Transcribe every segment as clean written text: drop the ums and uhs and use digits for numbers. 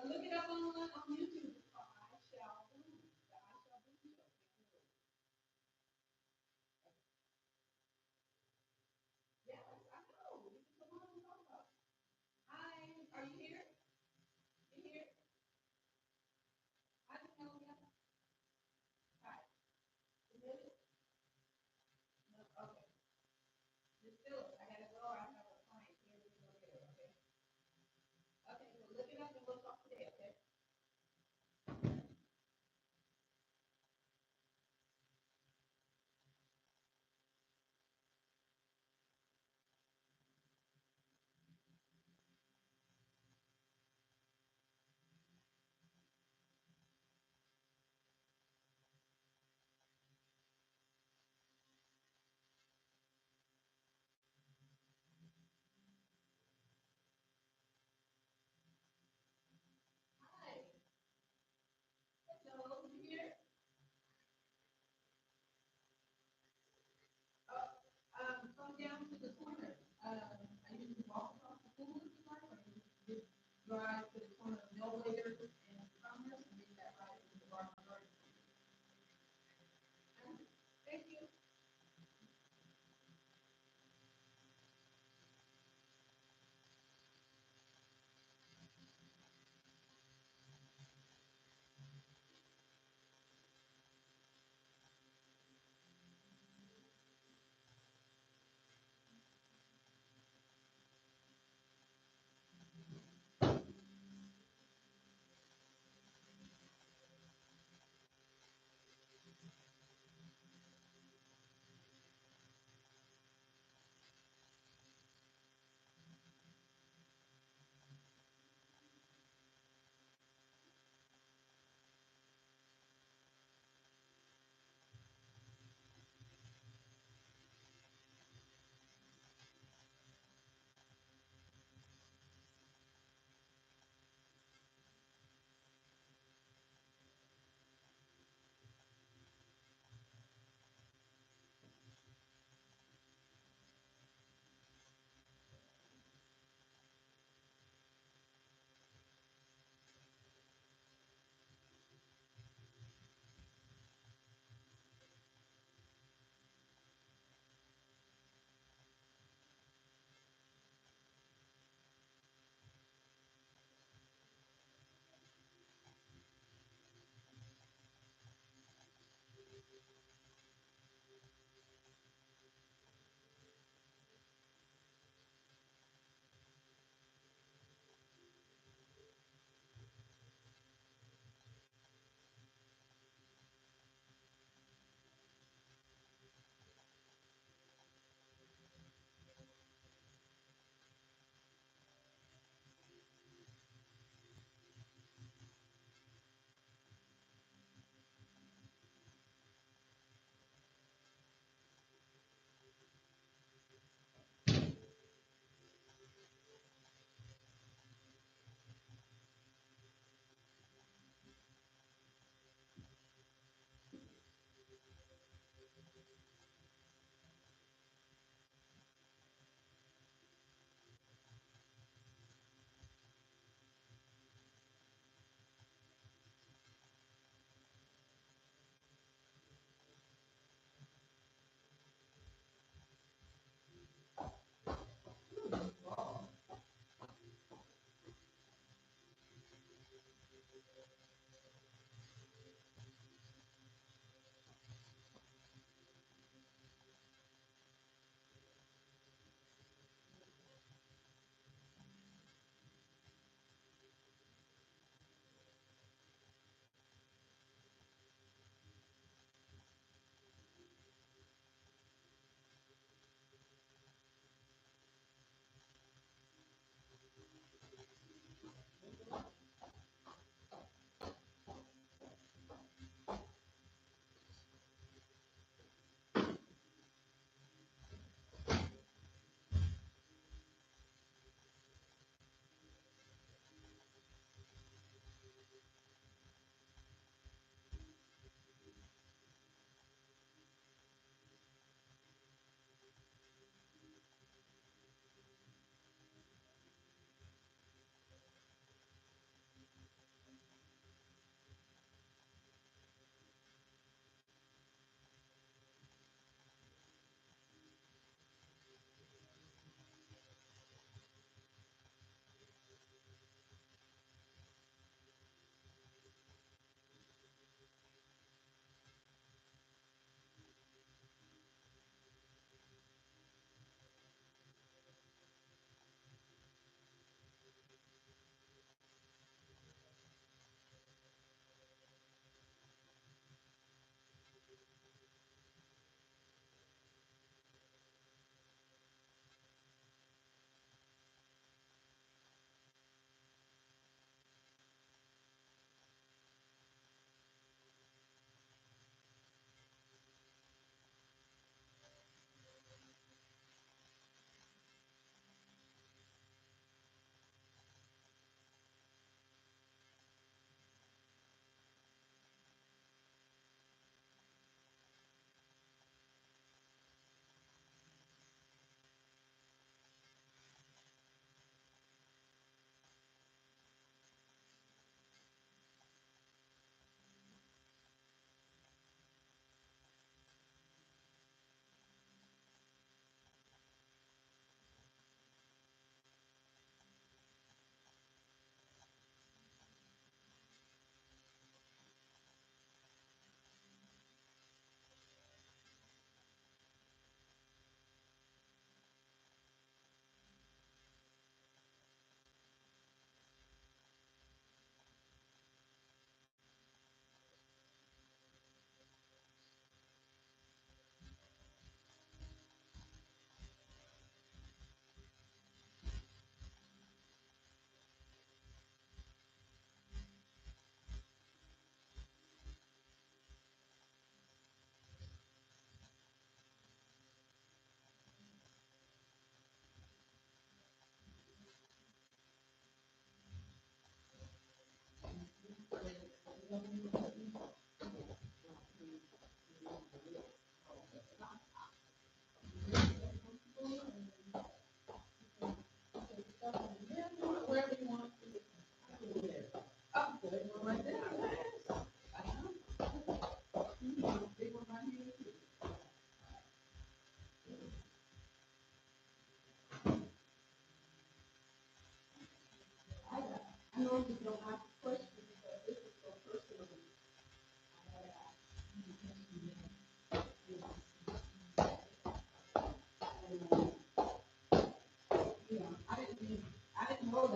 Look it up on YouTube. It's called I Shall Bloom. The I Shall Bloom Show. Yes, I know. This is the one I'm talking about. Hi, are you here? You here? I didn't know yet. Hi. Is it? No. Okay. Just do it. I gotta go. I have a client here. We can go get it. Okay. Okay. So look it up and we'll talk today. Okay. Hi. Hello. You here? Come down to the corner. I usually walk across the pool if you like, or you just drive to the corner of Millwater and Commerce and make that right into the bar garden. Thank you.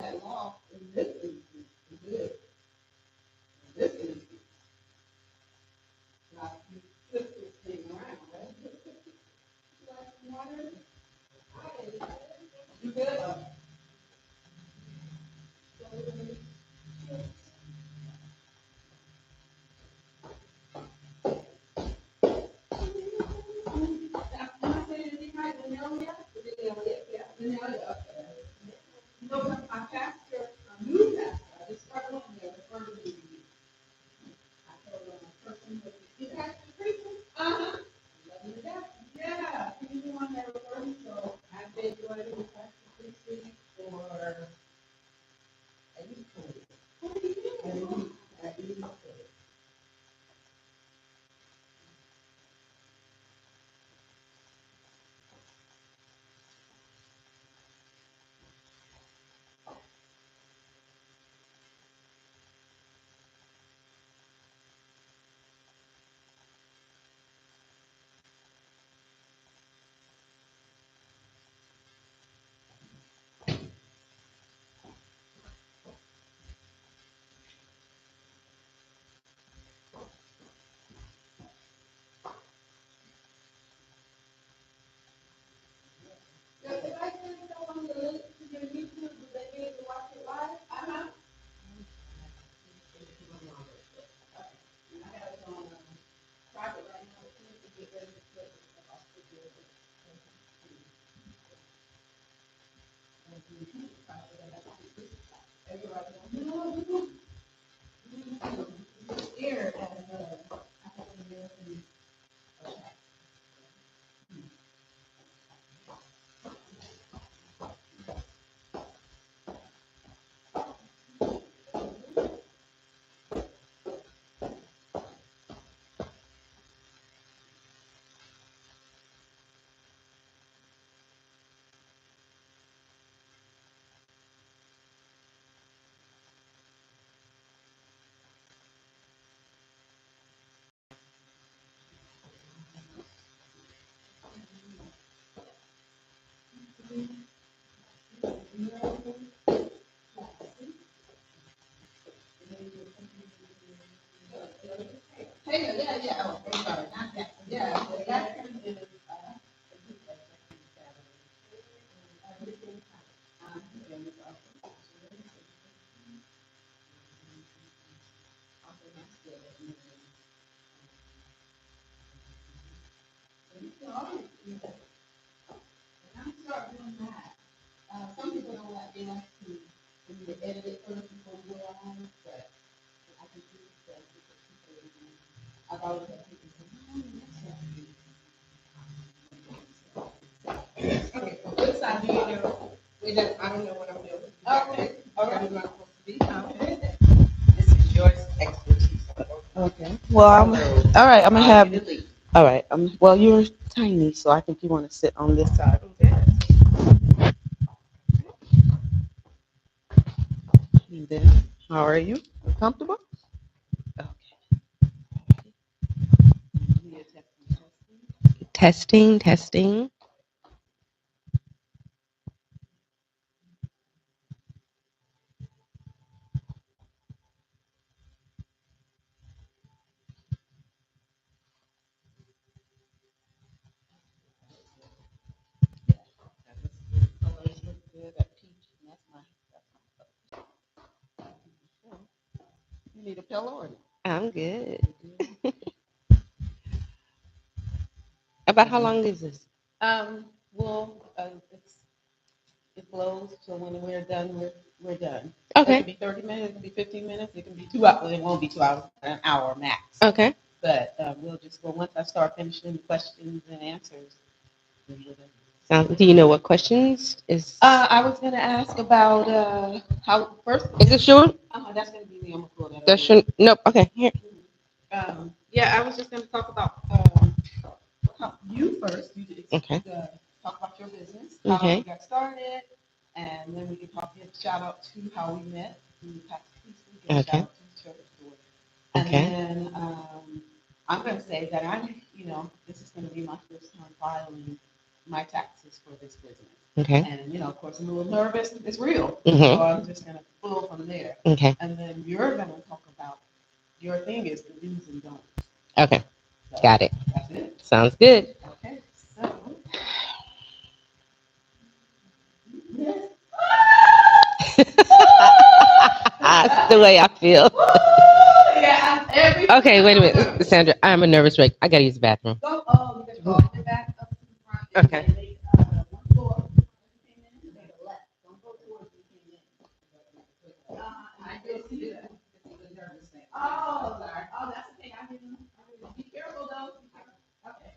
that loft in this instance is good. This instance, like you flip this thing around, right? Like water. You good? Am I saying anything right? Veneilia? Yeah. Veneilia. No, I pastor, a new pastor. I just started on there in front of me. I told them a person with you pastor preaching? Uh-huh. Loving to death. Yeah. He's the one that referred me, so I've been going to pastor preaching for a week. If I send someone the link to your YouTube, do they be able to watch it live? Uh-huh. I have it on private right now. As soon as we get ready to put it off the video. Everybody goes, no, you scared as African American. Hey, yeah. Oh, I'm sorry, not that. Yeah, the Jackson is. I'm start doing that. Some people don't like they like to edit it first before you go on, but I can do that because people. I've always had people say, "Oh, that's okay, so this side, do you know? I don't know what I'm doing. Okay. Okay. I'm not supposed to be. Okay. This is your expertise. Okay. Well, all right. I'm gonna have. All right. Well, you're tiny, so I think you want to sit on this side. Okay. And then, how are you? Comfortable? Okay. Testing, testing. Colors look good. That peach, and that's my. You need a pillow or? I'm good. About how long is this? Well, it flows. So when we're done, we're done. Okay. It could be 30 minutes. It could be 15 minutes. It can be 2 hours. It won't be 2 hours. An hour max. Okay. But we'll just go once I start finishing questions and answers. Do you know what questions is? I was going to ask about how first. Is it sure? That's going to be me. I'm gonna pull that up. That should. Nope. Okay. Here. Yeah, I was just going to talk about you first. You did, Okay. talk about your business, how Okay. you got started, and then we can give a shout out to how we met. We have to give a shout out to the church door. And then I'm going to say that this is going to be my first time filing my taxes for this business. Okay. And, of course, I'm a little nervous. It's real. Mhm. So I'm just going to flow from there. Okay. And then you're going to talk about your thing is the do's and don'ts. Okay. So Got it. that's it. Sounds good. Okay. So. That's the way I feel. Yeah, Okay, wait a minute, Sandra. I'm a nervous wreck. I gotta use the bathroom. Go, oh, you gotta go all the way back up to the front. And Okay. then make, one floor. You came in, make a left. Don't go towards you came in. I did see that. It's a nervous thing. Oh, sorry. Oh, that's okay. I didn't. Be careful though. Okay.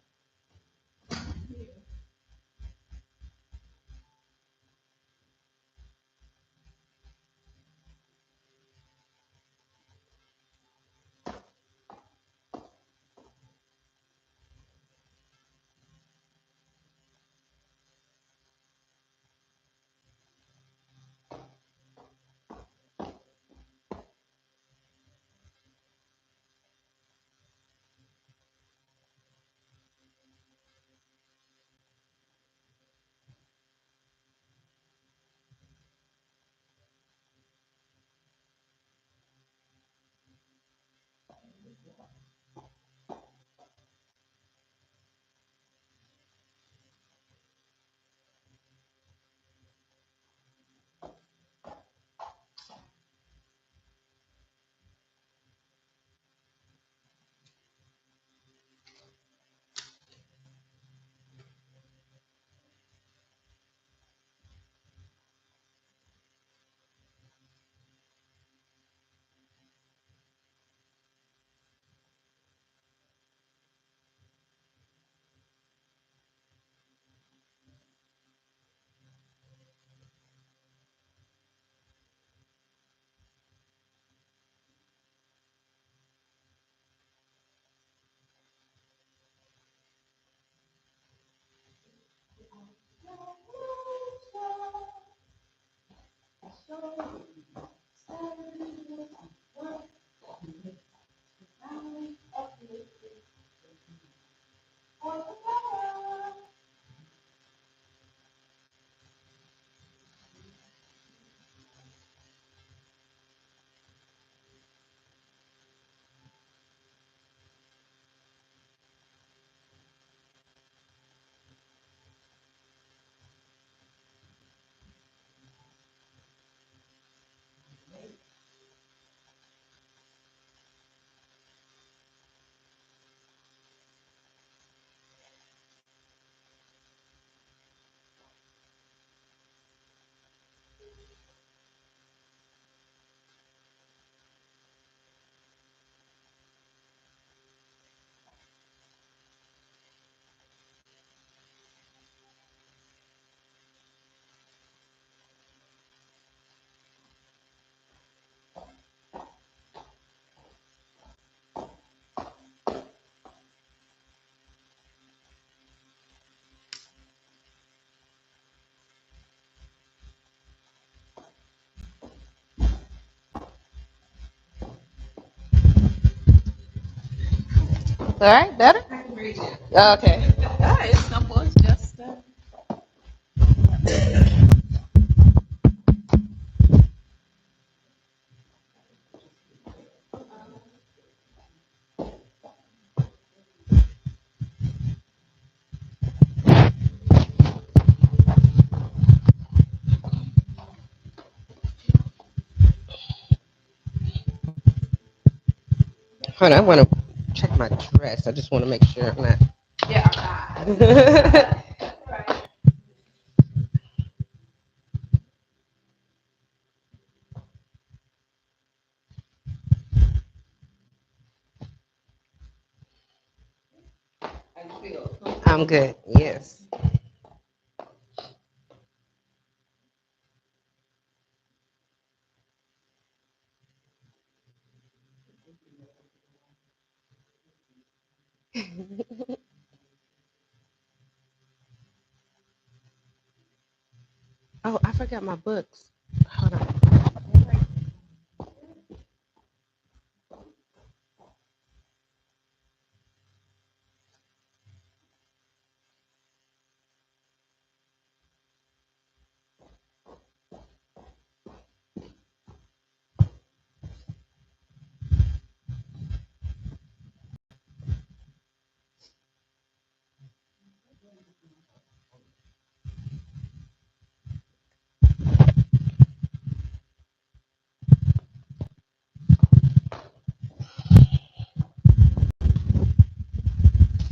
All right, better? Okay. It's simple. It's just. Hold on, I want to check my dress. I just want to make sure I'm not. Yeah. Right. How you feel? I'm good. Yes. Oh, I forgot my books. Hold on.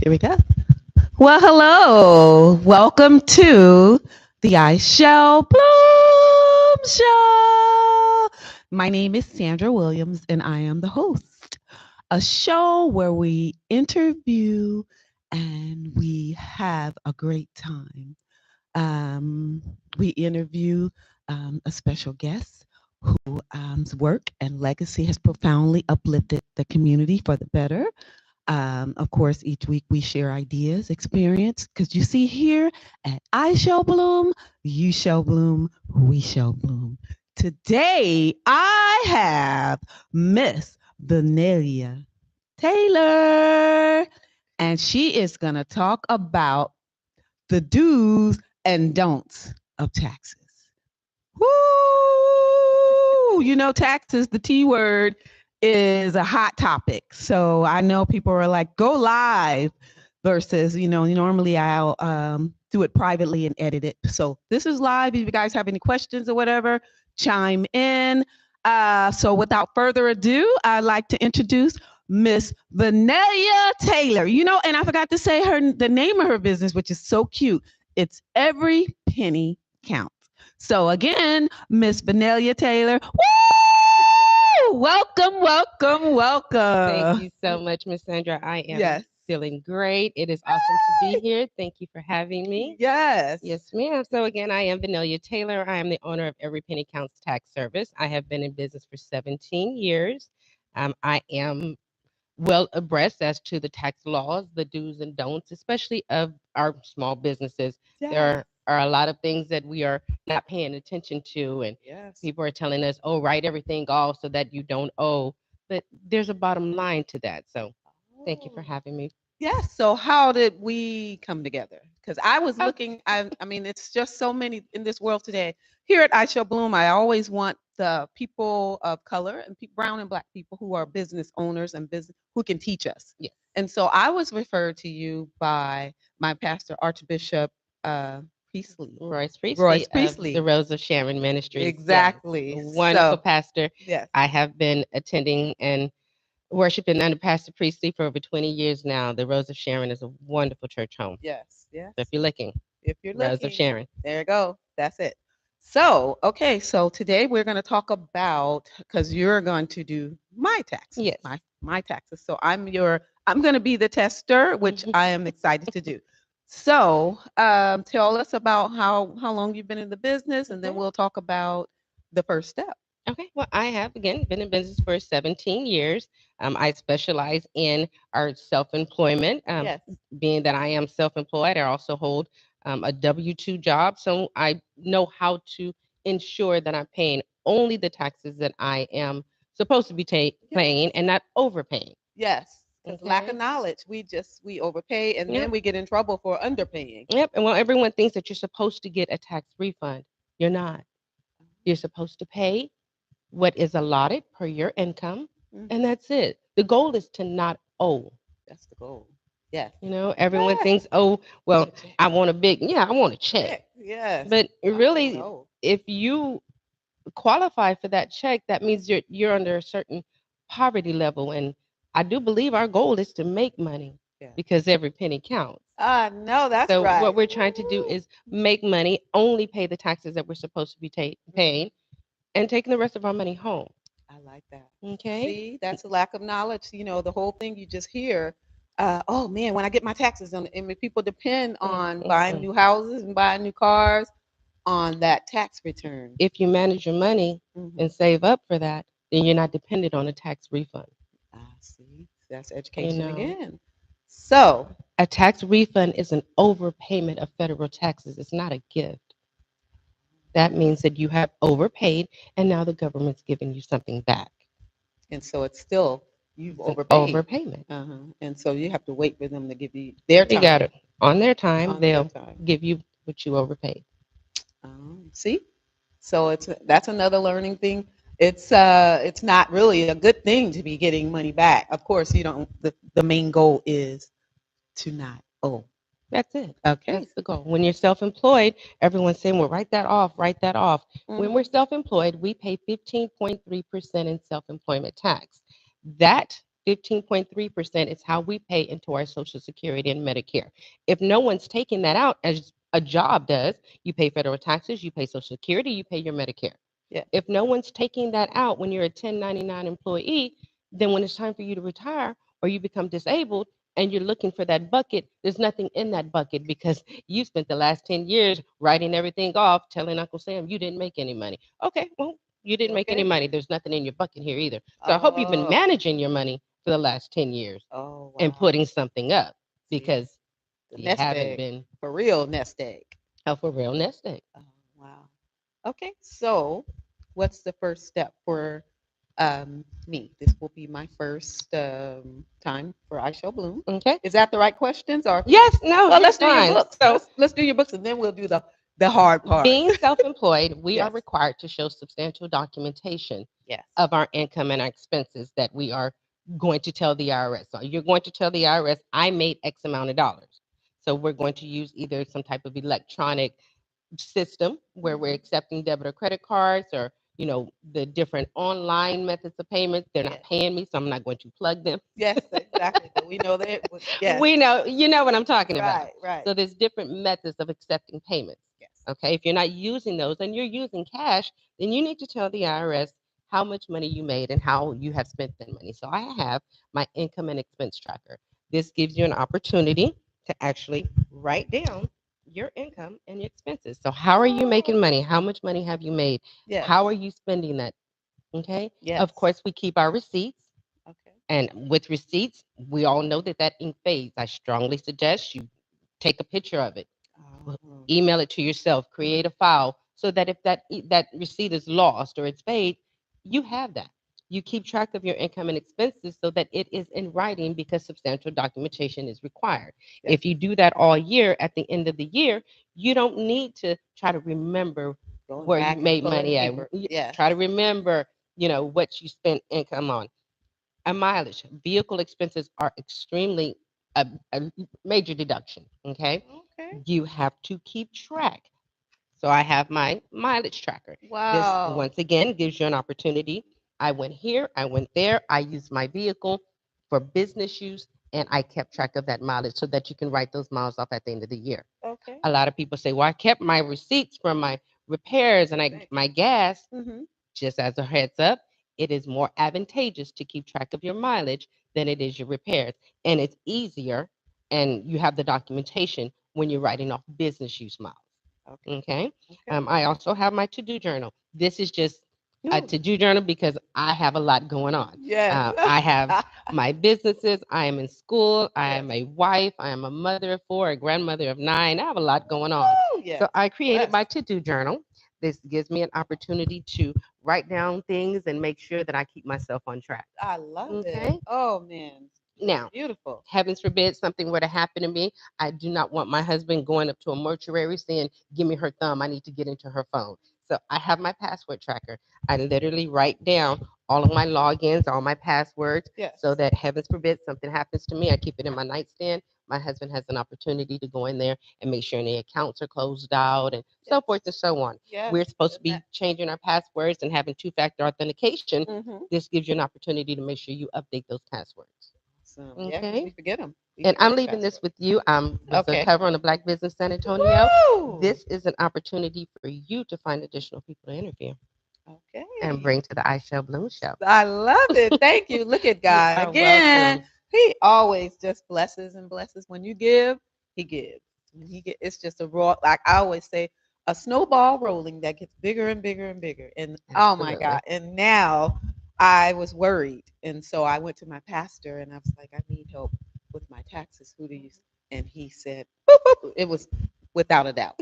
Here we go. Well, hello. Welcome to the I Shall Bloom Show. My name is Sandra Williams, and I am the host. A show where we interview and we have a great time. Um, we interview a special guest whose work and legacy has profoundly uplifted the community for the better. Of course, each week we share ideas, experience, because you see here at I Shall Bloom, you shall bloom, we shall bloom. Today I have Miss Veneilia Taylor, and she is going to talk about the do's and don'ts of taxes. Woo! You know, taxes, the T word, is a hot topic. So I know people are like, go live versus, normally I'll do it privately and edit it. So this is live. If you guys have any questions or whatever, chime in. So without further ado, I'd like to introduce Miss Veneilia Taylor. And I forgot to say the name of her business, which is so cute. It's Every Penny Counts. So again, Miss Veneilia Taylor. Woo! Welcome, welcome, Thank welcome. you so much, Miss Sandra. I am Yes. feeling great. It is awesome to be here. Thank you for having me. Yes. Yes, ma'am. So again, I am Veneilia Taylor. I am the owner of Every Penny Counts Tax Service. I have been in business for 17 years. I am well abreast as to the tax laws, the do's and don'ts, especially of our small businesses. Yes. There are a lot of things that we are not paying attention to, and Yes. people are telling us, "Oh, write everything off so that you don't owe." But there's a bottom line to that. So, thank you for Oh. having me. Yes. So how did we come together? Because I was Oh, looking, I mean, it's just so many in this world today. Here at I Shall Bloom, I always want the people of color and brown and black people who are business owners and business who can teach us. yes, And so I was referred to you by my pastor, Archbishop uh, Priestley, Royce Royce Priestley of the Priestley. Rose of Sharon Ministries. Yes, a Exactly. wonderful So pastor. yes, I have been attending and worshiping under Pastor Priestley for over 20 years now. The Rose of Sharon is a wonderful church home. yes, yes. So if you're looking, If you're Rose of looking, Sharon. there you go. That's it. So, okay, so today we're going to talk about because you're going to do my taxes, Yes. my taxes. So I'm going to be the tester, which I am excited to do. So, tell us about how long you've been in the business, and then Mhm. we'll talk about the first step. Okay. Well, I have again been in business for 17 years. I specialize in our self-employment. Yes. Being that I am self-employed, I also hold a W-2 job, so I know how to ensure that I'm paying only the taxes that I am supposed to be paying Yes. and not overpaying. Yes. Because lack of Okay. knowledge, we overpay and then Yep. we get in trouble for underpaying. Yep. And while everyone thinks that you're supposed to get a tax refund, you're not. You're supposed to pay what is allotted per your income, and Mhm. that's it. The goal is to not owe. That's the goal. Yes. Everyone Ah, thinks, oh, well, check, check, I want a big, yeah, I want a check. check. Yes. But I don't want to really, owe. if you qualify for that check, that means you're under a certain poverty level. And I do believe our goal is to make money Yeah. because every penny counts. No, that's So what right. we're trying to do Woo. is make money, only pay the taxes that we're supposed to be paying, and taking the rest of our money home. I like that. Okay. See, that's a lack of knowledge. The whole thing you just hear. Oh man, when I get my taxes on, and people depend on buying Mm-mm. new houses and buying new cars on that tax return. If you manage your money Hmm. and save up for that, then you're not dependent on a tax refund. See, that's You education know, again. So, a tax refund is an overpayment of federal taxes. It's not a gift. That means that you have overpaid and now the government's giving you something back. and so it's still you've It's an overpaid. overpayment. And so you have to wait for them to give you their You got time it. On their time, on their they'll time. give you what you overpaid. See, so that's another learning thing. It's not really a good thing to be getting money back. Of course, you don't. The main goal is to not owe. That's it. Okay. That's the goal. When you're self employed, everyone's saying, well, write that off, write that off. When we're Mhm. self employed, we pay 15.3% in self employment tax. That 15.3% is how we pay into our Social Security and Medicare. If no one's taking that out, as a job does, you pay federal taxes, you pay Social Security, you pay your Medicare. Yeah. If no one's taking that out when you're a 1099 employee, then when it's time for you to retire or you become disabled and you're looking for that bucket, there's nothing in that bucket because you spent the last 10 years writing everything off, telling Uncle Sam you didn't make any money. Okay, well, you didn't make any Okay. money. There's nothing in your bucket here either. So I hope you've been Oh. managing your money for the last 10 years Oh and wow. putting something up See, because the you nest haven't egg been for real nest egg. out for real nest egg. Oh wow. Okay, so what's the first step for me? This will be my first time for I Shall Bloom. Okay. Is that the right questions or Yes, no, well, you're let's do your fine. books. So Let's do your books and then we'll do the hard part. being self-employed, we are Yes. required to show substantial documentation Yes. of our income and our expenses that we are going to tell the IRS. So you're going to tell the IRS, I made X amount of dollars. So we're going to use either some type of electronic system where we're Mhm. accepting debit or credit cards or the different online methods of payment. They're not Yes. paying me, so I'm not going to plug them. Yes, exactly. But we know that yes. We know, you know what I'm talking about. Right, right. So there's different methods of accepting payments. Yes. Okay, if you're not using those and you're using cash, then you need to tell the IRS how much money you made and how you have spent that money. So I have my income and expense tracker. This gives you an opportunity to actually write down your income and your expenses. So how are you making Oh. money? How much money have you made? Yes. How are you spending that? Okay. Yes. Of course, we keep our receipts. Okay. And with receipts, we all know that that ink fades. I strongly suggest you take a picture of it, Oh. email it to yourself, create a file so that if that receipt is lost or it's paid, you have that. You keep track of your income and expenses so that it is in writing because substantial documentation is required. Yes. If you do that all year, at the end of the year, you don't need to try to remember Going where you back and made pulling money at. paper. Yes. Try to remember, what you spent income on. A mileage, vehicle expenses are extremely a major deduction. Okay, Okay. you have to keep track. So I have my mileage tracker. This Wow. once again gives you an opportunity. I went here, I went there, I used my vehicle for business use, and I kept track of that mileage so that you can write those miles off at the end of the year. Okay. A lot of people say, "Well, I kept my receipts from my repairs and my gas." Mm-hmm. Just as a heads up, it is more advantageous to keep track of your mileage than it is your repairs. And it's easier and you have the documentation when you're writing off business use miles. Okay. Okay. Okay. I also have my to do journal. This is just a Ooh. to do journal because I have a lot going on. Yes. I have my businesses. I am in school. I Yes. am a wife. I am a mother of four, a grandmother of nine. I have a lot going on. Woo, yes. So I created my Blessed. to do journal. This gives me an opportunity to write down things and make sure that I keep myself on track. I love it. Okay. Oh man. That's Now, beautiful. heavens forbid something were to happen to me. I do not want my husband going up to a mortuary saying, "Give me her thumb. I need to get into her phone." So I have my password tracker. I literally write down all of my logins, all my passwords, Yes. so that heavens forbid something happens to me. I keep it in my nightstand. My husband has an opportunity to go in there and make sure any accounts are closed out and so forth and so on. Yes. We're supposed to And be changing our passwords and having two-factor authentication. mm-hmm. This gives you an opportunity to make sure you update those passwords. Awesome. Yeah, 'cause we Okay. forget them. We And forget I'm our leaving this password. with you. Was a Okay. cover on the Black Business San Antonio. Woo! This is an opportunity for you to find additional people to interview and Okay. bring to the I Shall Bloom show. I love it. Thank you. Look at You God. are Again, welcome. He always just blesses and blesses. When you give, He gives. When He get, it's just a raw. Like I always say, a snowball rolling that gets bigger and bigger and bigger. And oh my God! Absolutely. And now I was worried, and so I went to my pastor, and I was like, I need help with my taxes. Who do you? And he said, boop, boop. It was without a doubt.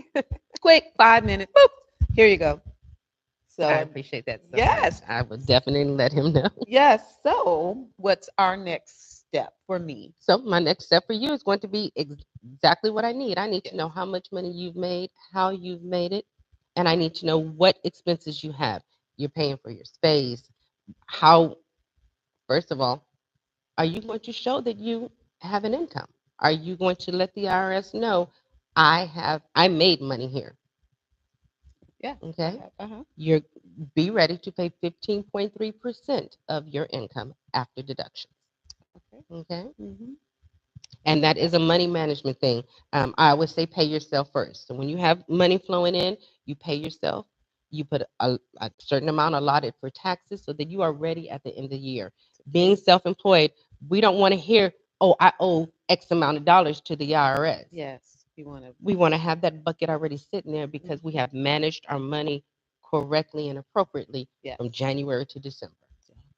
Quick, 5 minutes. Boop. Here you go. I So appreciate that so much. yes, I would definitely let him know. yes. So, what's our next step for me? So my next step for you is going to be exactly what I need. I need to Yes. know how much money you've made, how you've made it, and I need to know what expenses you have. You're paying for your space. How, first of all, are you going to show that you have an income? Are you going to let the IRS know I made money here? Yeah. I Okay. have. Uh-huh. You're be ready to pay 15.3% of your income after deductions. Okay. Mm-hmm. And that is a money management thing. I always say pay yourself first. So when you have money flowing in, you pay yourself. You put a certain amount allotted for taxes so that you are ready at the end of the year. Being self-employed, we don't want to hear, "Oh, I owe X amount of dollars to the IRS." Yes, you want to. We want to have that bucket already sitting there because we have managed our money correctly and appropriately Yes. from January to December.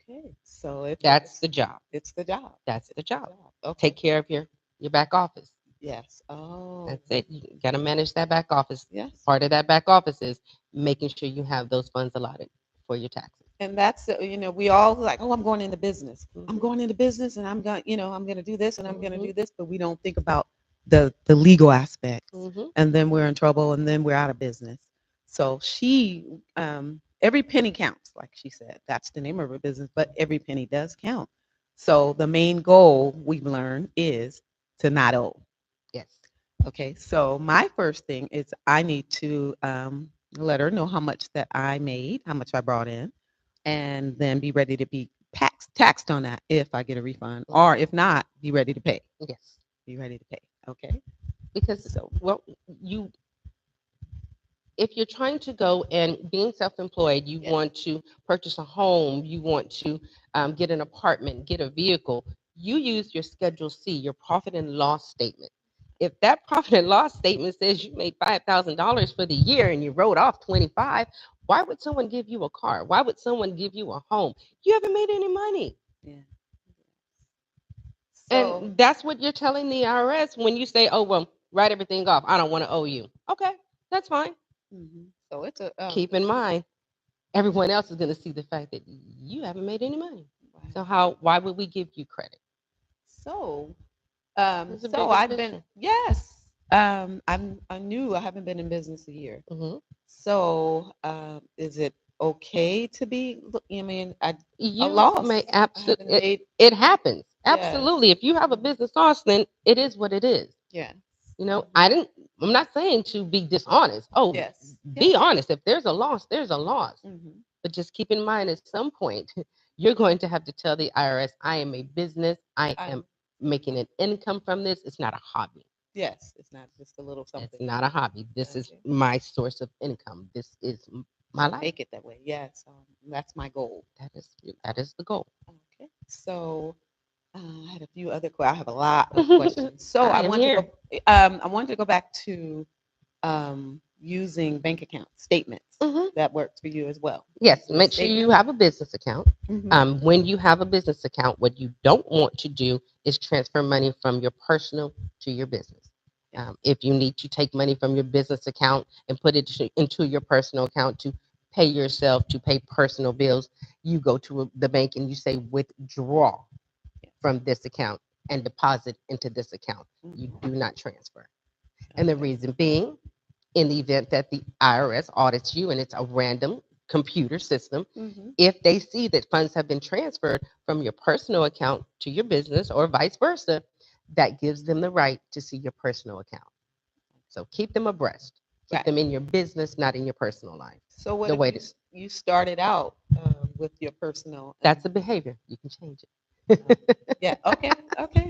Okay, so if That's the job. it's the job. That's the It's the job. Okay. Take care of your back office. Yes. Oh. That's it. You got to manage that back office. Yes. Part of that back office is making sure you have those funds allotted for your taxes. And that's we all like, oh, I'm going into business. I'm Mhm. going into business, and I'm going to do this, and I'm going to Mhm. do this, but we don't think about the legal aspects, Mhm. and then we're in trouble, and then we're out of business. So every penny counts, like she said. That's the name of her business, but every penny does count. So the main goal we've learned is to not owe. Yes. Okay, so my first thing is I need to let her know how much that I made, how much I brought in, and then be ready to be taxed on that if I get a refund, or if not, be ready to pay. Yes. Be ready to pay. Okay, Because so well, you if you're trying to go and being self-employed, you yes, want to purchase a home, you want to get an apartment, get a vehicle, you use your Schedule C, your profit and loss statement. If that profit and loss statement says you made $5,000 for the year and you wrote off 25, why would someone give you a car? Why would someone give you a home? You haven't made any money. yeah. So And that's what you're telling the IRS when you say, "Oh, well, write everything off. I don't want to owe you." Okay, that's fine. so it's a Keep in mind, everyone else is going to see the fact that you haven't made any money. So right. why would we give you credit? So It's a so bigger I've been picture. yes. I'm new. I haven't been in business a year. Hmm. So is it okay to be? I mean, a You loss. may I haven't absolutely made. it happens. Yes. Absolutely. If you have a business loss, then it is what it is. Yes. You know, I'm not saying to be dishonest. Oh, Yes. be Yes. honest. If there's a loss, there's a loss. Mm-hmm. But just keep in mind at some point, you're going to have to tell the IRS, I am a business. I am I'm. making an income from this. It's not a hobby. Yes. It's not just a little It's something. not a hobby. This is Okay. my source of income. This is my life. Make it that way. Yes. That's my goal. That is the goal. Okay. So I had a few other. I have a lot of questions. So I I am want to here. go. I wanted to go back to using bank account statements. Hmm. That works for you as well. Yes, Doing make sure you statements. have a business account. Mm-hmm. When you have a business account, what you don't want to do is transfer money from your personal to your business. Yes. If you need to take money from your business account and put it into your personal account to pay yourself, to pay personal bills, you go to the bank and you say withdraw Yes. from this account and deposit into this account. You Mm-hmm. do not transfer. And the Okay. reason being, in the event that the IRS audits you and it's a random computer system, Mm-hmm. if they see that funds have been transferred from your personal account to your business or vice versa, that gives them the right to see your personal account. So keep them abreast. Keep Right. them in your business, not in your personal life. So what The if way you to you started out with your personal? That's a behavior. You can change Uh, it. yeah. Okay. Okay.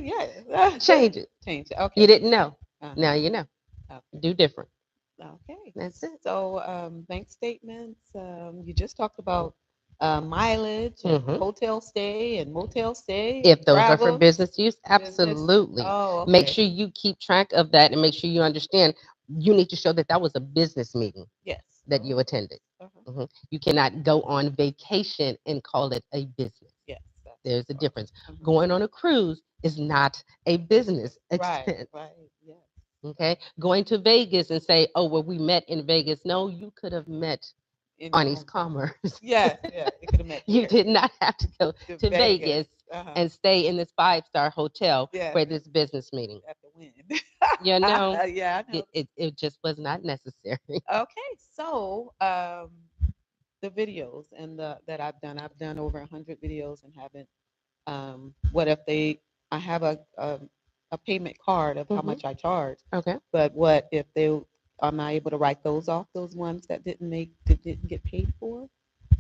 Yeah. Change it. Change it. You Okay. didn't know. Uh-huh. Now you know. Okay. Do different. Okay. That's it. So bank statements. You just talked about mileage and Hmm. hotel stay and motel stay and If those are for travel business use, business. absolutely. Oh, Make okay. sure you keep track of that and make sure you understand you need to show that that was a business meeting Yes. that Oh, you attended. uh-huh. You cannot go on vacation and call it a business. Yes. That's There's a right. difference. Uh-huh. Going on a cruise is not a business Right. expense. Right. Yes. Okay. Going to Vegas and say, oh, well, we met in Vegas. No, you could have met In your on East home. Commerce. Yes. Yeah. You could have met You here did not have to go to to Vegas. Vegas Uh-huh. and stay in this 5-star hotel Yes. for this business meeting. At the wind. You know, Yeah, I know. it just was not necessary. Okay. So the videos and the that I've done over 100 videos and haven't. What if I have a payment card of how Hmm. much I charge, Okay. but what if they am I able to write those off? Those ones that didn't get paid for?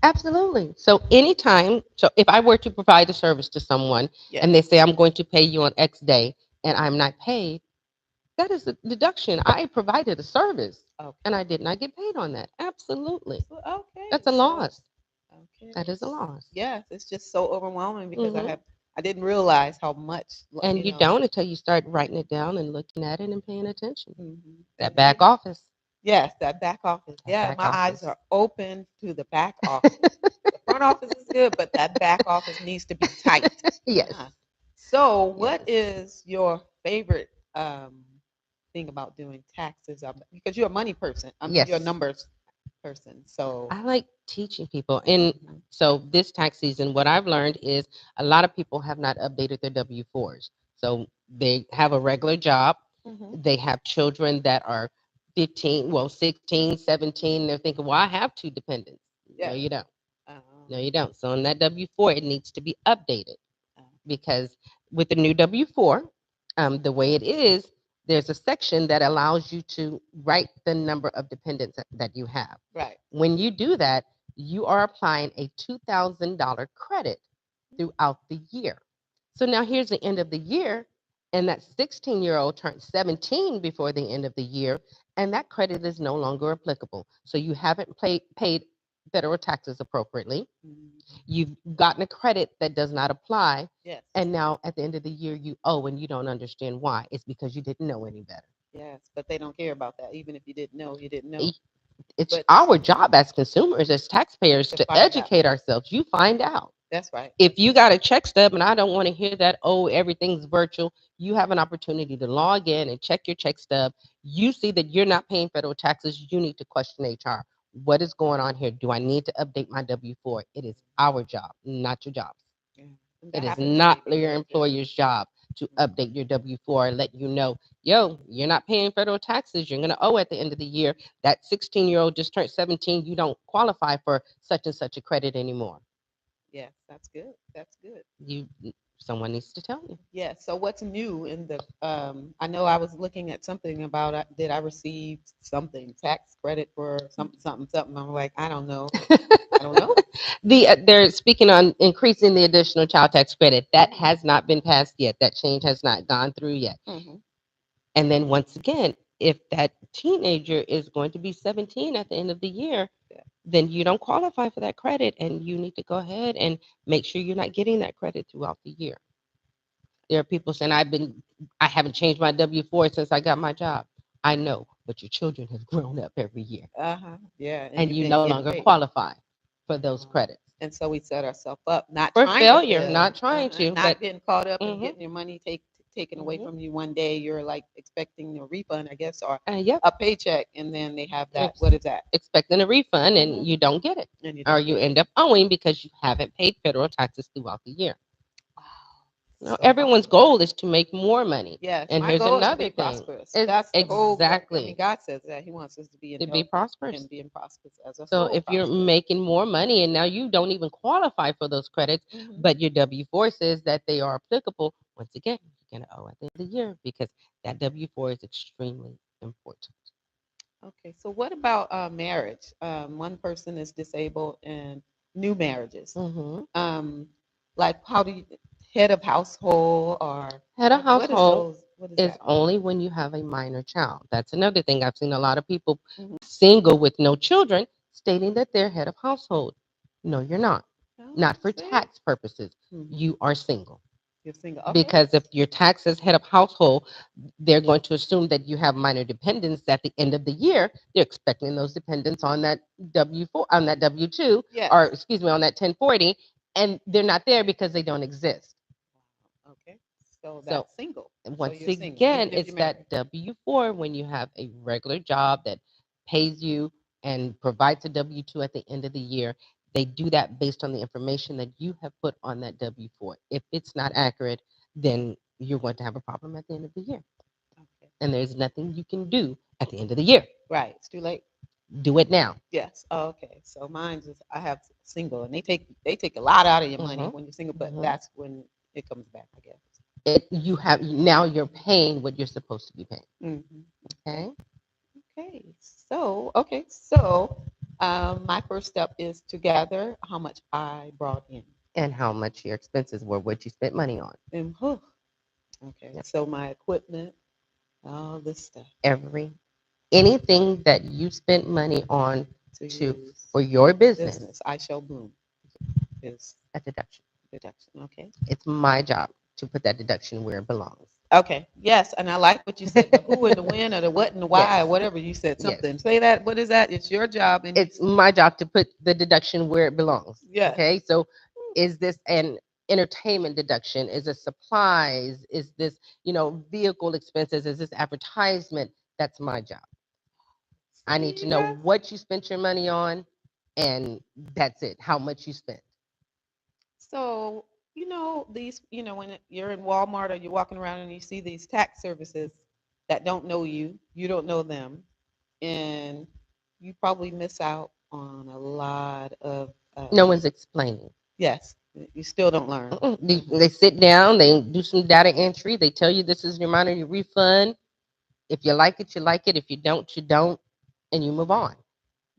Absolutely. So anytime, so if I were to provide a service to someone Yes. and they say I'm going to pay you on X day and I'm not paid, that is a deduction. I provided a service and Okay. I did not get paid on that. Absolutely. So, okay. That's a So, loss. okay. That is a loss. Yes, it's just so overwhelming because Hmm. I didn't realize how much, And you don't until you start writing it down and looking at it and paying attention. That and back office. yes, that back office. That Yeah, back my eyes office. are open to the back office. The front office is good, but that back office needs to be tight. Yes. So, what Yes. is your favorite thing about doing taxes? Because you're a money person. I mean, you're a Yes. numbers person. So, I like teaching people. And mhm, so this tax season, what I've learned is a lot of people have not updated their W-4s. So they have a regular job. mhm, They have children that are 15, well, 16, 17. They're thinking, well, I have two dependents. No, yes. you don't. Um, No, you don't. So on that W-4, it needs to be updated uh, because with the new W-4, the way it is, there's a section that allows you to write the number of dependents that you have. right. When you do that, you are applying a $2,000 credit throughout the year. So now here's the end of the year, and that 16-year-old turned 17 before the end of the year, and that credit is no longer applicable. So you haven't paid federal taxes appropriately. Mhm. You've gotten a credit that does not apply, Yes. and now at the end of the year you owe and you don't understand why. It's because you didn't know any better. Yes, but they don't care about that. Even if you didn't know, you didn't know. E- It's But our job as consumers, as taxpayers, to to find out. educate ourselves. You find out. That's right. If you got a check stub and I don't want to hear that, oh, everything's virtual, you have an opportunity to log in and check your check stub. You see that you're not paying federal taxes, you need to question HR. What is going on here? Do I need to update my W-4? It is our job, not your job. Yeah. And that It is happened to me not your before too. employer's job to Mhm. update your W-4 and let you know, yo, you're not paying federal taxes. You're going to owe at the end of the year. That 16-year-old just turned 17. You don't qualify for such and such a credit anymore. Yes, that's good. That's good. You, someone needs to tell you. Yeah. So what's new in the? I know I was looking at something about did I receive something tax credit for something something something. I'm like I don't know. I don't know. They're speaking on increasing the additional child tax credit. That has not been passed yet. That change has not gone through yet. Hmm. And then once again, if that teenager is going to be 17 at the end of the year, Yeah. then you don't qualify for that credit and you need to go ahead and make sure you're not getting that credit throughout the year. There are people saying I haven't changed my W-4 since I got my job. I know, but your children have grown up every year Uh huh. Yeah. And and you you didn't no get longer paid. qualify for those credits. And so we set ourselves up, not For trying to failure, not fail, trying to, but not getting caught up and mhm, getting your money taken away mhm. from you one day. You're like expecting a refund, I guess, or Yep, a paycheck, and then they have that. ex- What is that? expecting a refund and Hmm. you don't get it, And you or don't you get it. end up owing because you haven't paid federal taxes throughout the year. Wow. No, So everyone's goal is to make more money. yes, And my here's goal is to another be thing. prosperous. It's That's the whole. I mean, exactly God says that He wants us to be in to be health prosperous. and being prosperous as a So soul if you're prosperous. making more money and now you don't even qualify for those credits, Hmm. but your W-4 says that they are applicable, once again, you're going to owe at the end of the year because that W-4 is extremely important. Okay, so what about marriage? One person is disabled and new marriages. Hmm. Um, like how do you head of household or Head of what is household those? What is is that? only when you have a minor child. That's another thing. I've seen a lot of people Hmm. single with no children stating that they're head of household. No, you're not. Oh, Not for see, tax purposes. hmm, You are single. you're single. Okay. Because if your tax is head of household, they're going to assume that you have minor dependents at the end of the year. They're expecting those dependents on that W-4, on that W-2, Yes. or excuse me, on that 1040, and they're not there because they don't exist. Okay. So So that's single. So once you're single, again, even if it's you're married. that W-4 when you have a regular job that pays you and provides a W-2 at the end of the year. They do that based on the information that you have put on that W-4. If it's not accurate, then you're going to have a problem at the end of the year. Okay. And there's nothing you can do at the end of the year. Right. It's too late. Do it now. Yes. Oh, okay. So mine's is I have single, and they take a lot out of your money Hmm. when you're single, but Hmm. that's when it comes back, I guess. You have now you're paying what you're supposed to be paying. Hmm. Okay. Okay. So okay. So My first step is to gather how much I brought in. And how much your expenses were, what you spent money on. And, whew, okay, Yep. so my equipment, all this stuff Every anything that you spent money on to to use for your business, business. I shall bloom is a deduction. deduction. Okay. It's my job to put that deduction where it belongs. Okay. Yes, and I like what you said. The who and the when or the what and the why or Yes. whatever you said. Yes. Something. Say that. What is that? It's your job, and It's my job to put the deduction where it belongs. yes. Okay. So is this an entertainment deduction? Is it supplies? Is this, vehicle expenses? Is this advertisement? That's my job. I need to See, know that's what you spent your money on, and that's it, how much you spent. so. These. When you're in Walmart or you're walking around and you see these tax services that don't know you, you don't know them, and you probably miss out on a lot of. No one's explaining. Yes, you still don't learn. They sit down, they do some data entry, they tell you this is your money, your refund. If you like it, you like it. If you don't, you don't, and you move on.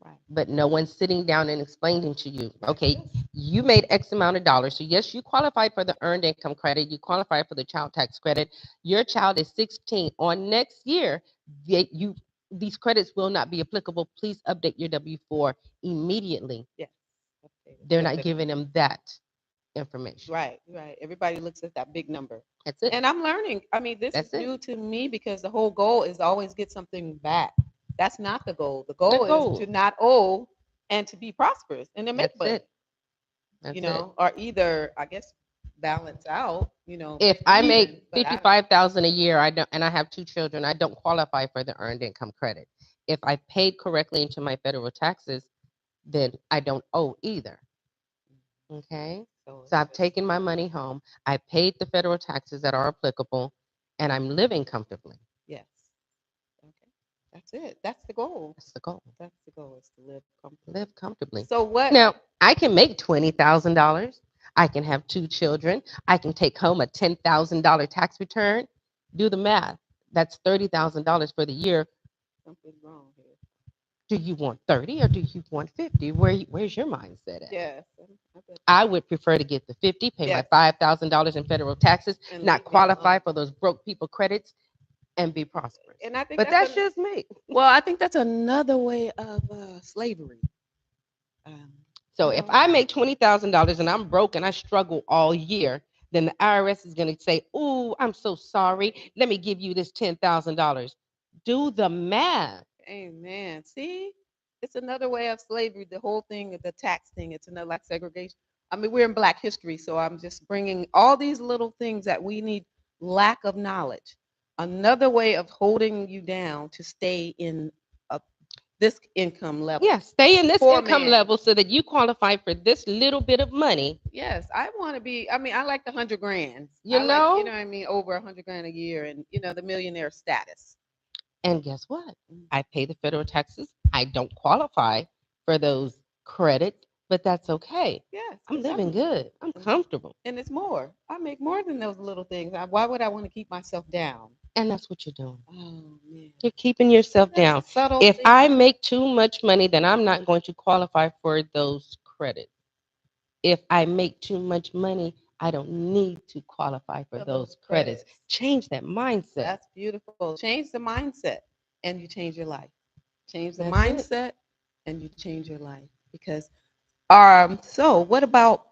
Right. But no one's sitting down and explaining to you, Right. okay, you made X amount of dollars. So yes, you qualified for the earned income credit, you qualified for the child tax credit. Your child is 16. On next year, you these credits will not be applicable. Please update your W-4 immediately. Yes. They're not giving them that information. Right, right. Everybody looks at that big number. That's it. And I'm learning. I mean, this is That's it. new to me because the whole goal is always get something back. That's not the goal. The The goal is goal. to not owe and to be prosperous and to make That's money, it. That's it. or either, I guess, balance out, If break I even. make But I, 55,000 a year, I don't, and I have two children, I don't qualify for the earned income credit. If I paid correctly into my federal taxes, then I don't owe either. Okay. so So it's I've just, taken my money home. I paid the federal taxes that are applicable, and I'm living comfortably. yes. Okay. That's it. That's the goal. That's the goal. That's the goal is to live comfortably. Live comfortably. So what? Now, I can make $20,000. I can have two children. I can take home a $10,000 tax return. Do the math. That's $30,000 for the year. Something's wrong here. Do you want 30 or do you want 50? Where's your mindset at? Yes. I would prefer to get the 50, pay my Yes. $5,000 in federal taxes, And not leave me qualify alone. for those broke people credits, and be prosperous. And I think But that's just me. well, I think that's another way of slavery. Um, So if I make $20,000 and I'm broke and I struggle all year, then the IRS is going to say, "Ooh, I'm so sorry. Let me give you this $10,000." Do the math. amen. See, it's another way of slavery. The whole thing, the tax thing, it's another like segregation. I mean, we're in Black history, so I'm just bringing all these little things that we need. Lack of knowledge, another way of holding you down to stay in a, this income level. Yeah, stay in this Poor income man. level so that you qualify for this little bit of money. Yes, I want to be. I mean, I like the 100 grand. You I like, know? what I mean, over 100 grand a year, and the millionaire status. And guess what? I pay the federal taxes. I don't qualify for those credits, but that's okay. Yes, I'm 'cause living good. I'm comfortable. and it's more. I make more than those little things. Why would I want to keep myself down? And that's what you're doing. Oh man, You're keeping yourself that's down. subtle If thing. I make too much money, then I'm not going to qualify for those credits. If I make too much money, I don't need to qualify for For those those credits. credits. Change that mindset. That's beautiful. Change the mindset, and you change your life. Change the That's it. mindset, and you change your life. Because so what about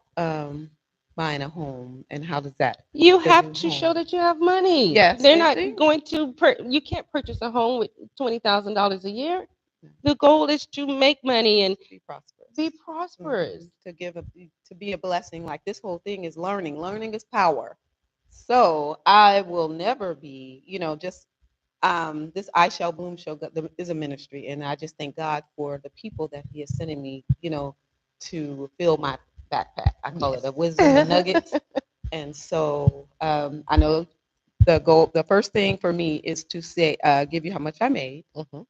buying a home, and how does that You the have new to show home? that you have money. Yes, They're and not see, going to, you can't purchase a home with $20,000 a year. The goal is to make money and be prosperous. be prosperous. To give to be a blessing. Like this whole thing is learning. Learning is power. So I will never be, just this I Shall Bloom show is a ministry, and I just thank God for the people that He is sending me, to fill my backpack. I call it a wisdom and nuggets. And so I know the goal. The first thing for me is to say, give you how much I made, Mhm,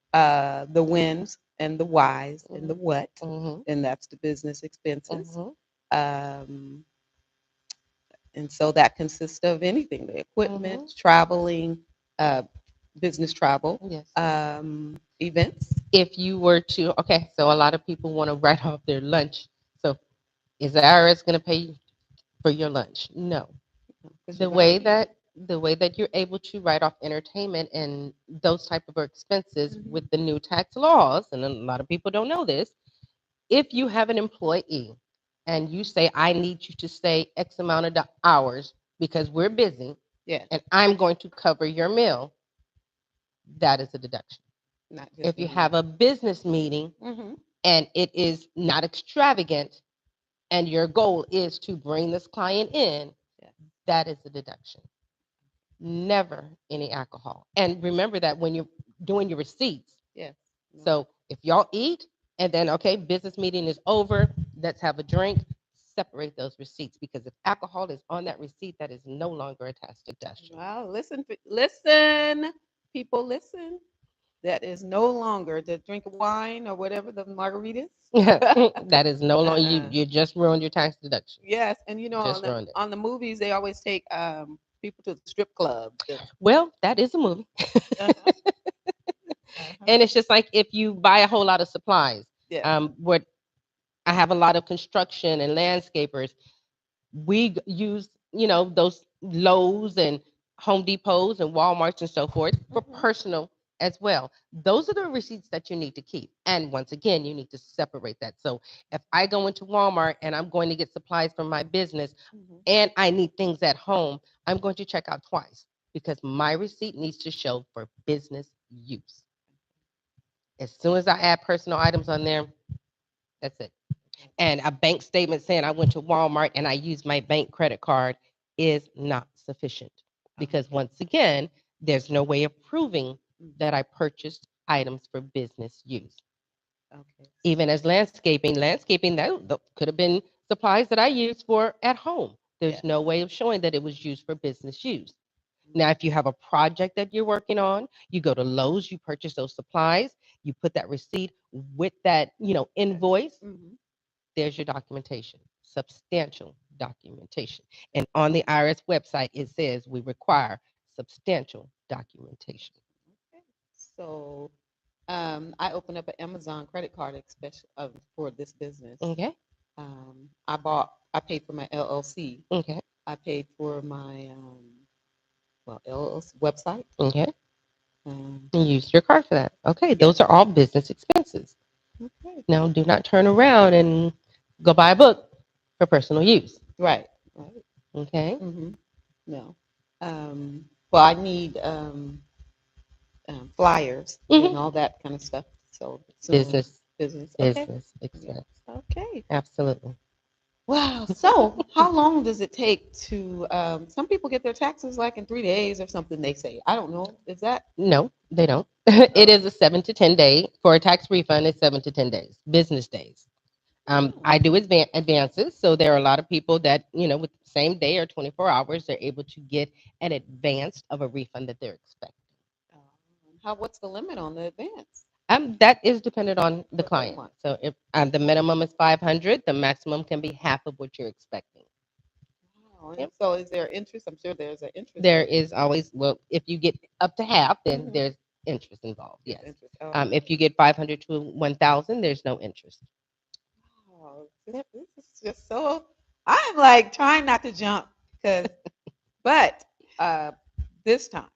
the wins and the whys and the what, mhm, and that's the business expenses. mhm, Um, and so that consists of anything: the equipment, mhm. traveling, uh, business travel, Yes. events. If you were to, okay, so a lot of people want to write off their lunch. So is the IRS going to pay you for your lunch? No. Because The you've way already. that the way that you're able to write off entertainment and those type of expenses Mhm. with the new tax laws, and a lot of people don't know this, if you have an employee and you say, I need you to stay X amount of hours because we're busy Yeah, and I'm going to cover your meal, that is a deduction. not just If you me. have a business meeting Hmm. and it is not extravagant and your goal is to bring this client in, Yeah. that is a deduction. Never any alcohol. And remember that when you're doing your receipts. Yes. No. So if y'all eat and then, okay, business meeting is over, let's have a drink, separate those receipts because if alcohol is on that receipt, that is no longer a tax deduction. Wow. Listen, listen, people, listen. That is no longer the drink of wine or whatever the margaritas. That is no longer, uh-uh. you just ruined your tax deduction. Yes, and Just ruined it. on the movies they always take people to the strip clubs. Well, that is a movie. Uh-huh. Uh-huh. And it's just like if you buy a whole lot of supplies. Yeah. What I have a lot of construction and landscapers. We use, those Lowe's and Home Depots and Walmarts and so forth for Mhm. personal as well. Those are the receipts that you need to keep. And once again, you need to separate that. So if I go into Walmart and I'm going to get supplies for my business Mhm. and I need things at home, I'm going to check out twice because my receipt needs to show for business use. As soon as I add personal items on there, that's it. And a bank statement saying I went to Walmart and I used my bank credit card is not sufficient because once again, there's no way of proving that I purchased items for business use. Okay. Even as landscaping that could have been supplies that I used for at home. Yeah. There's no way of showing that it was used for business use. Mhm. Now, if you have a project that you're working on, you go to Lowe's, you purchase those supplies, you put that receipt with that, invoice, Mhm. there's your documentation, substantial documentation. And on the IRS website, it says we require substantial documentation. Okay. So, I opened up an Amazon credit card, especially for this business. Okay. I paid for my LLC. Okay. I paid for my LLC website. Okay. Um, And use your card for that. Okay. yeah. Those are all business expenses. Okay. Now, do not turn around and go buy a book for personal use. Right. Right. Okay. Mm-hmm. No. Well, I need flyers and Hmm. all that kind of stuff. So soon, Business, business. Okay. business Yeah. expense. Okay. Absolutely. Wow. So, how long does it take to? Some people get their taxes like in 3 days or something. They say. I don't know. Is that? No, they don't. It Oh. is a 7 to 10 day for a tax refund. It's 7 to 10 days, business days. Oh. I do advances, so there are a lot of people that with the same day or 24 hours, they're able to get an advance of a refund that they're expecting. How? What's the limit on the advance? That is dependent on the What they client. want. So if the minimum is 500, the maximum can be half of what you're expecting. Wow. And Yep. so, is there interest? I'm sure there's an interest There rate. is always, well, if you get up to half, then Mm-hmm. there's interest involved. There's Yes. interest. Oh. If you get 500 to 1,000, there's no interest. Wow. Yep. This is just so. I'm like trying not to jump because, but uh, this time,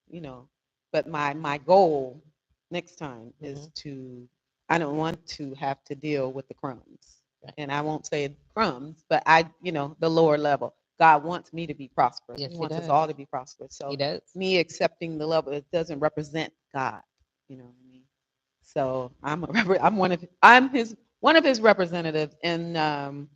you know, but my goal next time is Hmm. to. I don't want to have to deal with the crumbs, Right. and I won't say crumbs, but the lower level. God wants me to be prosperous. He Yes, he wants us does. all to be prosperous. He So does. me accepting the level, it doesn't represent God. You know what I mean? So I'm one of his representatives in um,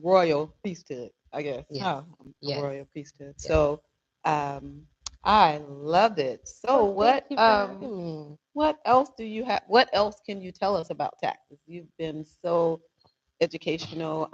royal priesthood, I guess. Yes. Oh, a Yes. royal priesthood. Yes. So um, I loved it. So Well, thank you for having me. what else do you have? What else can you tell us about taxes? You've been so educational,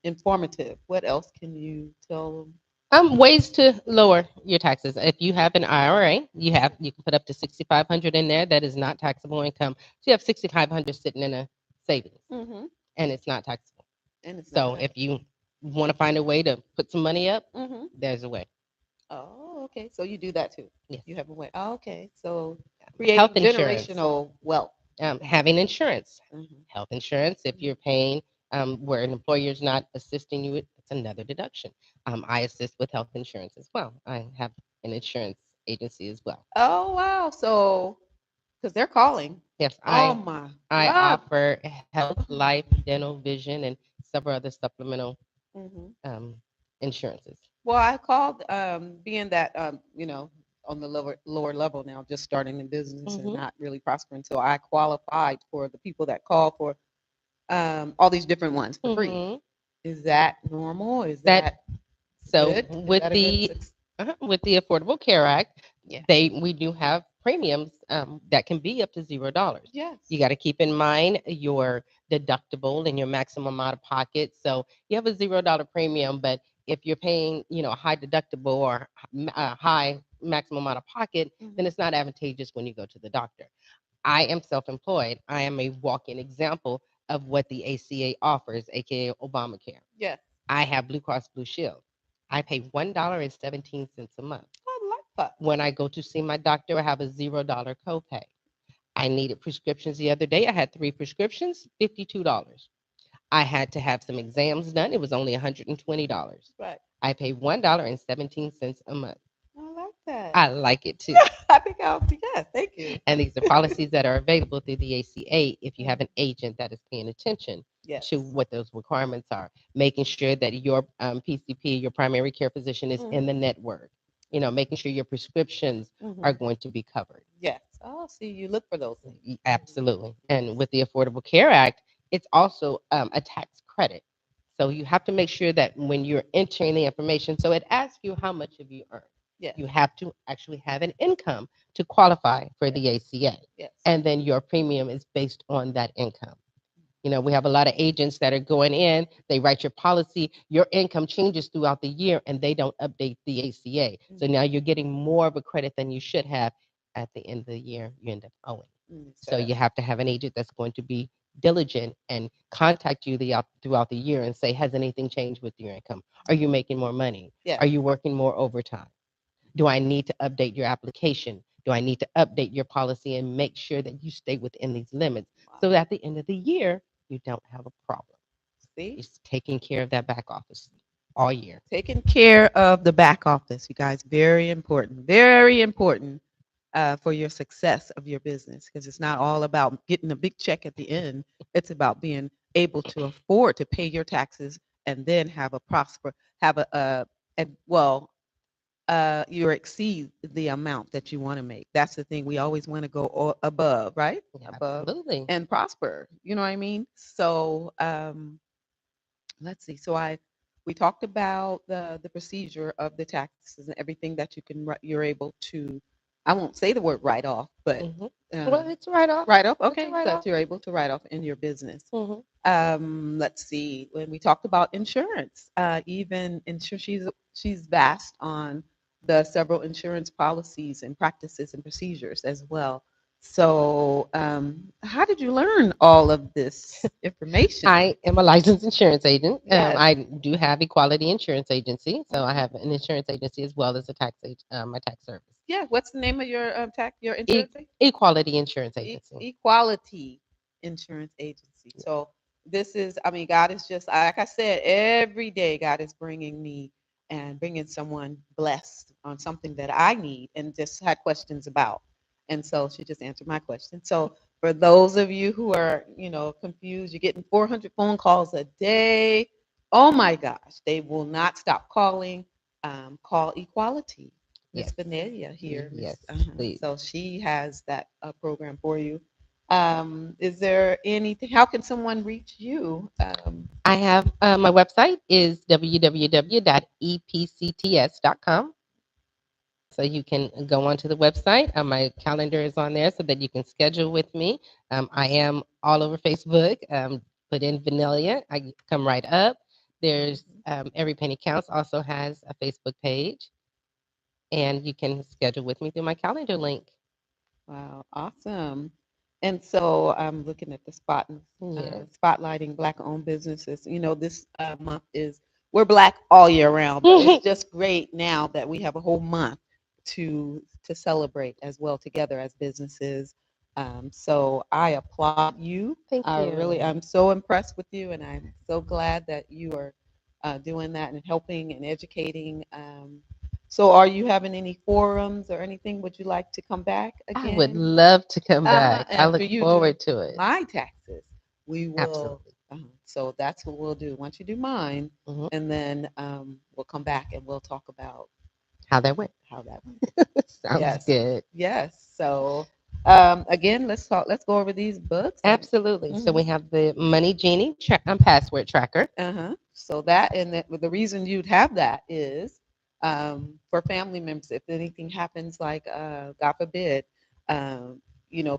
informative. What else can you tell? Ways to lower your taxes. If you have an IRA, you can put up to 6,500 in there. That is not taxable income. So you have 6,500 sitting in a savings, Mm-hmm. and it's not taxable. And it's not So tax. if you want to find a way to put some money up, Mm-hmm. there's a way. Oh, Oh, okay. So you do that too. Yes. You have a way. Oh, okay. So Health creating insurance. generational wealth. Having insurance. Mhm. Health insurance, if you're paying where an employer is not assisting you, it's another deduction. I assist with health insurance as well. I have an insurance agency as well. Oh wow. So because they're calling. Yes, Oh my I God. offer health, life, dental, vision, and several other supplemental Mhm. um, insurances. Well, I called, being that, on the lower level now, just starting in business and Hmm. not really prospering. So I qualified for the people that call for all these different ones for free. Hmm. Is that normal? Is That that so good? Is with that a good the success? with the Affordable Care Act, Yeah. we do have premiums that can be up to $0. You Yes. got to keep in mind your deductible and your maximum out of pocket. So you have a $0 premium, but if you're paying, a high deductible or a high maximum out of pocket, then Mhm. it's not advantageous when you go to the doctor. I am self-employed. I am a walk-in example of what the ACA offers, aka Obamacare. Yes. I have Blue Cross Blue Shield. I pay $1.17 a month. I like that. When I go to see my doctor, I have a $0 copay. I needed prescriptions the other day. I had 3 prescriptions, $52. I had to have some exams done. It was only $120. Right. I pay $1.17 a month. I like that. I like it too. I think I'll be, yes, thank you. And these are policies that are available through the ACA if you have Mhm. an agent that is paying attention to Yes. what those requirements are, making sure that your PCP, your primary care physician, is in Mhm. the network. Making sure your prescriptions are Mhm. going to be covered. Yes. Oh, see, you look for those things. Absolutely. And with the Affordable Care Act, it's also a tax credit. So you have to make sure that when you're entering the information, so it asks you how much have you earned. Yes. You have to actually have an income to qualify for Yes. the ACA. Yes. And then your premium is based on that income. We have a lot of agents that are going in, they write your policy, your income changes throughout the year, and they don't update the ACA. So now you're getting more of a credit than you should have. At the end of the year, you end up owing. So So, you have to have an agent that's going to be diligent and contact you throughout the year and say, has anything changed with your income? Are you making more money? yes. Are you working more overtime? Do I need to update your application? Do I need to update your policy and make sure that you stay within these limits Wow. so that at the end of the year, you don't have a problem? See? It's taking care of that back office all year. Taking care of the back office, you guys, very important for your success of your business because it's not all about getting a big check at the end. It's about being able to afford to pay your taxes and then have well, you exceed the amount that you want to make. That's the thing. We always want to go above, right? Yeah, Above absolutely. and prosper. You know what I mean? So, let's see. So we talked about the procedure of the taxes and everything that you're able to. I won't say the word write off, but Hmm. Well, um, it's right off. write off. It's a Okay, write that off. you're able to write off in your business. Hmm. Let's see. When we talked about insurance, even insurance, she's vast on the several insurance policies and practices and procedures as well. So, how did you learn all of this information? I am a licensed insurance agent. Yes. I do have Equality Insurance Agency, so I Okay. have an insurance agency as well as my tax service. Yeah. What's the name of your your E- insurance? Equality Insurance Agency. Equality Insurance Agency. So this is, I mean, God is just like I said, every day God is bringing me and bringing someone blessed on something that I need and just had questions about. And so she just answered my question. So for those of you who are, confused, you're getting 400 phone calls a day. Oh my gosh, they will not stop calling. Call Equality. Miss Yes, Veneilia here, yes, Miss. please. So she has that program for you. Is there anything? How can someone reach you? I have my website is www.epcts.com. So you can go onto the website. My calendar is on there so that you can schedule with me. I am all over Facebook. Put in Veneilia, I come right up. There's Mhm. Every Penny Counts also has a Facebook page, and you can schedule with me through my calendar link. Wow, awesome. And so I'm looking at the Yes. spotlighting Black-owned businesses. This month is we're Black all year round, but it's just great now that we have a whole month to celebrate as well together as businesses. So I applaud you. Thank I'm you. so impressed with you, and I'm so glad that you are doing that and helping and educating. So, are you having any forums or anything? Would you like to come back I would again? love to come back. I After look you do forward to it. my taxes, we will. Absolutely. So that's what we'll do. Once you do mine, Hmm. and then we'll come back and we'll talk about How that went. how that went. Sounds Yes, good. yes. So again, let's talk. Let's go over these books. Absolutely. So Mhm. we have the Money Genie password tracker. So that and the reason you'd have that is for family members. If anything happens, like God forbid, um,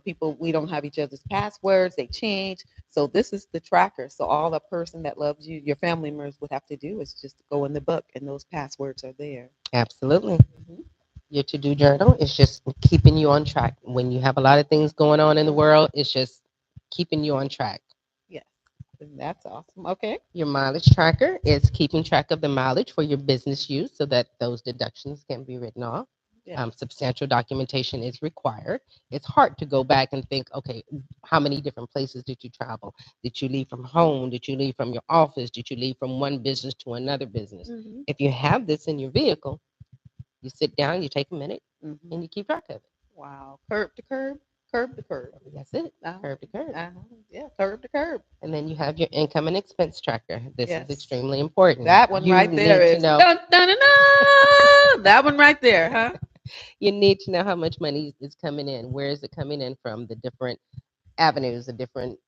people we don't have each other's passwords. They change. So this is the tracker. So all the person that loves you, your family members would have to do is just go in the book, and those passwords are there. Absolutely. Mhm. Your to do journal is just keeping you on track. When you have a lot of things going on in the world, it's just keeping you on track. Yes, and that's awesome. Okay. Your mileage tracker is keeping track of the mileage for your business use so that those deductions can be written off. Yeah. Substantial documentation is required. It's hard to go back and think, okay, how many different places did you travel? Did you leave from home? Did you leave from your office? Did you leave from one business to another business? Hmm. If you have this in your vehicle, you sit down, you take a minute, Hmm. and you keep track of it. Wow. Curb to curb, curb to curb. That's it, Uh, curb to curb. yeah, curb to curb. And then you have your income and expense tracker. This is Yes. extremely important. That one You right there need to is know dun dun dun dun. That one right there, huh? you need to know how much money is coming in. Where is it coming in from? The different avenues, the different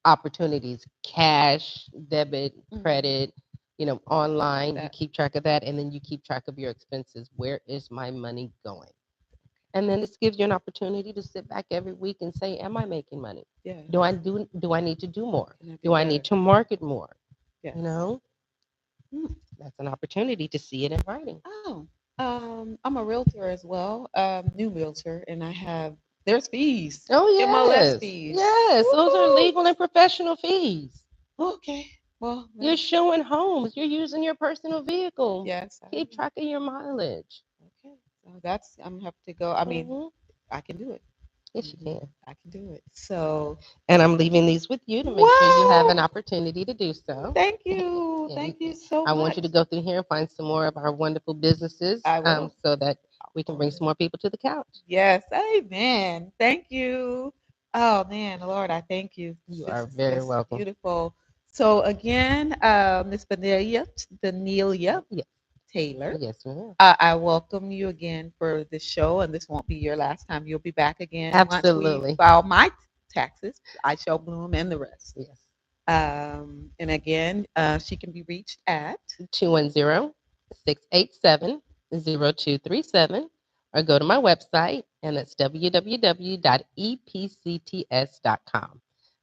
opportunities, cash, debit, Hmm. credit, online. You That keep track of that and then you keep track of your expenses. Where is my money going? And then this gives you an opportunity to sit back every week and say, am I making money? yeah. Do I need to do more? Can that be Do I need better? to market more? Yes. You know, Hmm. that's an opportunity to see it in writing. Oh, I'm a realtor as well, new realtor, and I have there's fees, Oh MLS yes. fees. Yes. Those are Woohoo! legal and professional fees. Okay. Well, You're that's showing homes. You're using your personal vehicle. yes. Keep track of your mileage. Okay. So that's I'm gonna have to go. I mean, Hmm. I can do it. Yes, you Hmm. can. I can do it. So, And I'm leaving these with you to make sure you have an wow! opportunity to do so. Thank you. And Thank you so I want you much. to go through here and find some more of our wonderful businesses I will. so that I'll we can go bring there. some more people to the couch. Yes. Amen. Thank you. Oh man, Lord, I thank you. You This are is very just welcome. beautiful. So again, Miss Venelia Yes, Taylor, yes, ma'am. I welcome you again for this show, and this won't be your last time. You'll be back again once we Absolutely. file my taxes. I shall bloom and the rest. Yes. And again, she can be reached at 210-687-0237 or go to my website and it's www.epcts.com.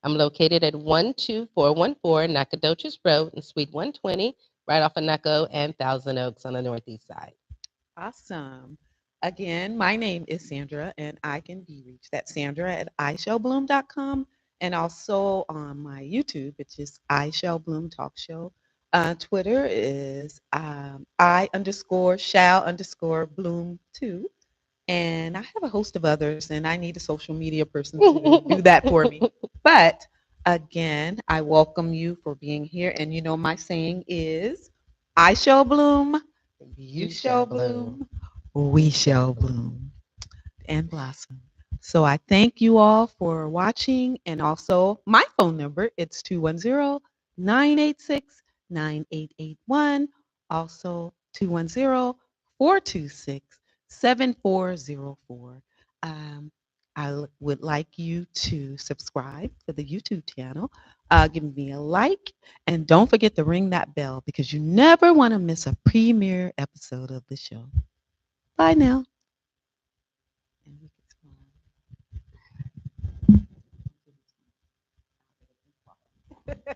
I'm located at 12414 Nacogdoches Road in Suite 120, right off of Naco and Thousand Oaks on the northeast side. awesome. Again, my name is Sandra, and I can be reached at Sandra at ishellbloom.com and also on my YouTube, which is I Shall Bloom Talk Show. Twitter is I underscore shall underscore bloom two. And I have a host of others, and I need a social media person to do that for me. But again, I welcome you for being here. And you know, my saying is I shall bloom, you You shall shall bloom. bloom, we shall bloom and blossom. So I thank you all for watching. And also my phone number, it's 210-986-9881. Also 210-426-7404. Um, would like you to subscribe to the YouTube channel. Give me a like, and don't forget to ring that bell because you never want to miss a premiere episode of the show. Bye now. And we can smile.